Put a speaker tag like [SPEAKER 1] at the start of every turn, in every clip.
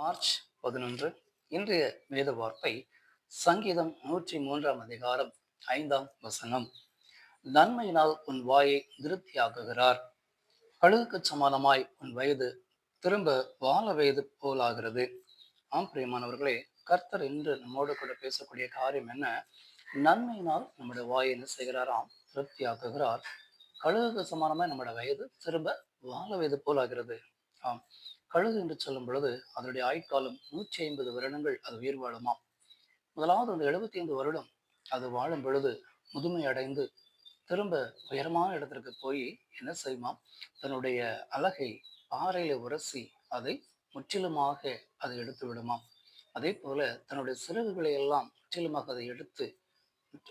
[SPEAKER 1] March 11. இன்றைய வேத வார்த்தை சங்கீதம் 103 அதிகாரம் 5 நன்மையினால் உன் வாயை திருப்தியாக்குகிறார். கழுகுக்கு சமானமாய் உன் வயது திரும்ப வாழ வயது போலாகிறது. ஆம் பிரியமானவர்களே, கர்த்தர் இன்று நம்மோடு கூட பேசக்கூடிய காரியம் என்ன? நன்மையினால் நம்முடைய வாயை என்ன செய்கிறாராம்? திருப்தியாக்குகிறார். கழுகுக்கு சமானமாய் நம்முடைய வயது திரும்ப வாழ வயது போலாகிறது. ஆம், கழுகு என்று சொல்லும் பொழுது அதனுடைய ஆயுட்காலம் 150 வருடங்கள் அது உயிர் வாழுமாம். முதலாவது அந்த 75 வருடம் அது வாழும் பொழுது முதுமை அடைந்து திரும்ப உயரமான இடத்திற்கு போய் என்ன செய்யுமாம்? தன்னுடைய அலகை பாறையில உரசி அதை முற்றிலுமாக அதை எடுத்து விடுமாம். அதே போல தன்னுடைய சிறகுகளை எல்லாம் முற்றிலுமாக அதை எடுத்து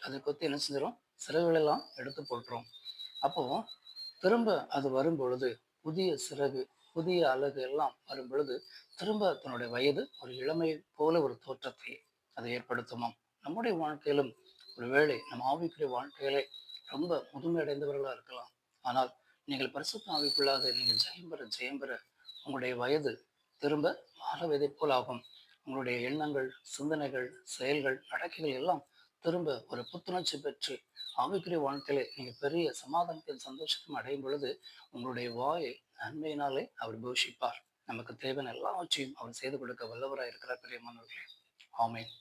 [SPEAKER 1] அதை கொத்தி என்ன செஞ்சிடும்? சிறகுகள் எல்லாம் எடுத்து போட்டுரும். அப்போ திரும்ப அது வரும் பொழுது புதிய சிறகு, புதிய அழகு எல்லாம் வரும் பொழுது திரும்ப தன்னுடைய வயது ஒரு இளமை போல ஒரு தோற்றத்தை அதை ஏற்படுத்துமாம். நம்முடைய வாழ்க்கையிலும் ஒருவேளை நம் ஆவிக்குரிய வாழ்க்கையிலே ரொம்ப முதுமை அடைந்தவர்களா இருக்கலாம். ஆனால் நீங்கள் பரிசுத்த ஆவிக்குள்ளாக நீங்கள் ஜெயம் பெற உங்களுடைய வயது திரும்ப வாழ வயதை போல் ஆகும். உங்களுடைய எண்ணங்கள், சிந்தனைகள், செயல்கள், நடக்கைகள் எல்லாம் திரும்ப ஒரு புத்துணர்ச்சி பெற்று ஆவிக்குரிய வாழ்க்கையிலே நீங்க பெரிய சமாதானத்தின் சந்தோஷத்தையும் அடையும் பொழுது உங்களுடைய வாயை நன்மையினாலே அவர் போஷிப்பார். நமக்கு தேவையான எல்லாவற்றையும் அவர் செய்து கொடுக்க வல்லவராய் இருக்கிறார் பிரியமானவர்களே. ஆமென்.